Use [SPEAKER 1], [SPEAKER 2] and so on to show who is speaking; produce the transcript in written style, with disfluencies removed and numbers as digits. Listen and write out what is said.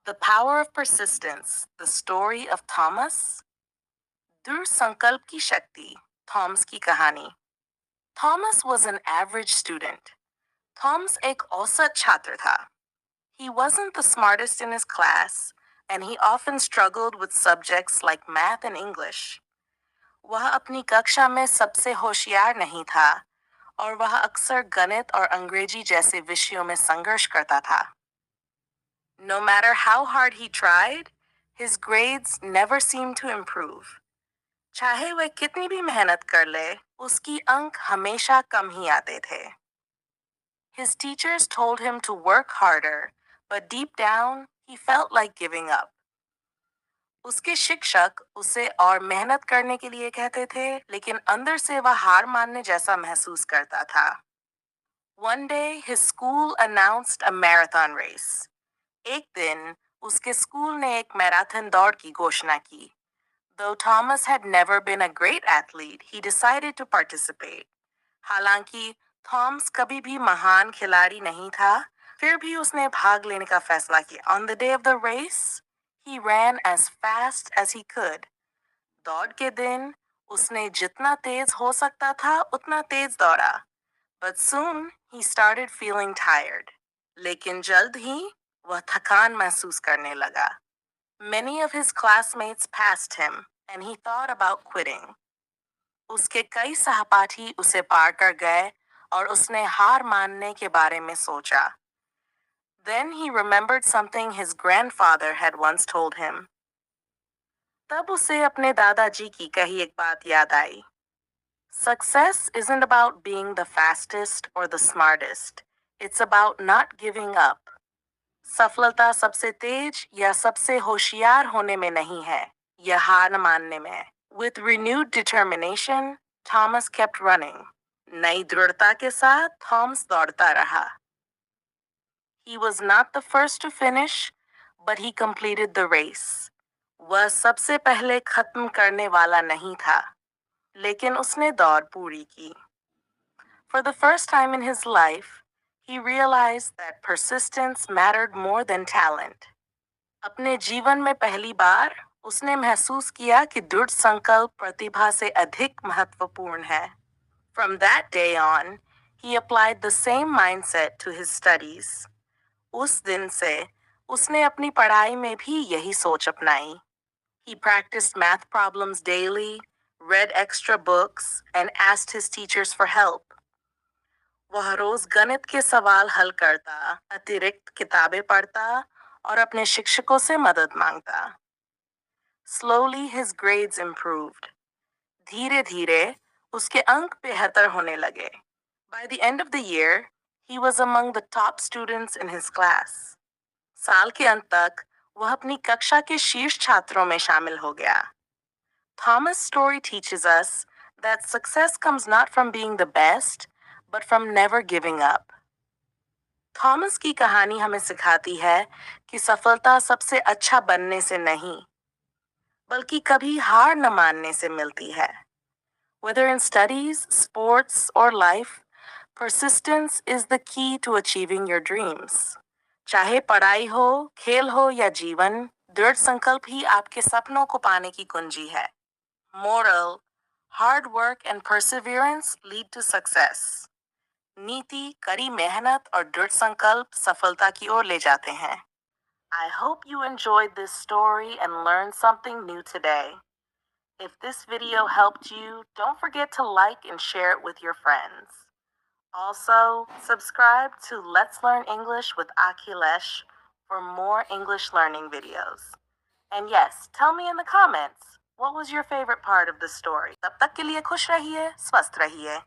[SPEAKER 1] The Power of Persistence, The Story of Thomas. दृढ़ संकल्प की शक्ति, थॉमस की कहानी. Thomas was an average student. Thomas एक औसत छात्र था. He wasn't the smartest in his class, and he often struggled with subjects like math and English. वह अपनी कक्षा में सबसे होशियार नहीं था, और वह अक्सर गणित और अंग्रेजी जैसे विषयों में संघर्ष करता था. No matter how hard he tried, his grades never seemed to improve. चाहे वह कितनी भी मेहनत कर ले, उसकी अंक हमेशा कम ही आते थे. His teachers told him to work harder, but deep down, he felt like giving up. उसके शिक्षक उसे और मेहनत करने के लिए कहते थे, लेकिन अंदर से वह हार मानने जैसा महसूस करता था. One day, his school announced a marathon race. एक दिन उसके स्कूल ने एक मैराथन दौड़ की घोषणा की. Though Thomas had never been a great athlete, he decided to participate. हालांकि थॉमस कभी भी महान खिलाड़ी नहीं था, फिर भी उसने भाग लेने का फैसला किया. On the day of the race, he ran as fast as he could. दौड़ के दिन उसने जितना तेज हो सकता था उतना तेज दौड़ा. But soon he started feeling tired. लेकिन जल्द ही वह थकान महसूस करने लगा. Many of his classmates passed him, and he thought about quitting. उसके कई सहपाठी उसे पार कर गए और उसने हार मानने के बारे में सोचा. Then he remembered something his grandfather had once told him. तब उसे अपने दादाजी की कही एक बात याद आई. Success isn't about being the fastest or the smartest. It's about not giving up. सफलता सबसे तेज या सबसे होशियार होने में नहीं है, यह हार न मानने में है. With renewed determination, Thomas kept running. नई दृढ़ता के साथ थॉमस दौड़ता रहा. He was not the first to finish, but he completed the race. वह सबसे पहले खत्म करने वाला नहीं था, लेकिन उसने दौड़ पूरी की. For the first time in his life, he realized that persistence mattered more than talent. अपने जीवन में पहली बार उसने महसूस किया कि दृढ़ संकल्प प्रतिभा से अधिक महत्वपूर्ण है. From that day on, he applied the same mindset to his studies. उस दिन से उसने अपनी पढ़ाई में भी यही सोच अपनाई. He practiced math problems daily, read extra books, and asked his teachers for help. वह रोज गणित के सवाल हल करता, अतिरिक्त किताबें पढ़ता और अपने शिक्षकों से मदद मांगता. Slowly his grades improved. धीरे-धीरे उसके अंक बेहतर होने लगे. By the end of the year, he was among the top students in his class. साल के अंत तक वह अपनी कक्षा के शीर्ष छात्रों में शामिल हो गया. Thomas' story teaches us that success comes not from being the best, but from never giving up. Thomas की कहानी हमें सिखाती है कि सफलता सबसे अच्छा बनने से नहीं, बल्कि कभी हार न मानने से मिलती है. Whether in studies, sports, or life, persistence is the key to achieving your dreams. चाहे पढ़ाई हो, खेल हो या जीवन, दृढ़ संकल्प ही आपके सपनों को पाने की कुंजी है. Moral: hard work and perseverance lead to success. नीति, कड़ी मेहनत और दृढ़ संकल्प सफलता की ओर ले जाते हैं. I hope you enjoyed this story and learned something new today. If this video helped you, don't forget to like and share it with your friends. Also, subscribe to Let's Learn English with Akhilesh for more English learning videos. And yes, tell me in the comments, what was your favorite part of the story? तब तक के लिए खुश रहिए, स्वस्थ रहिए.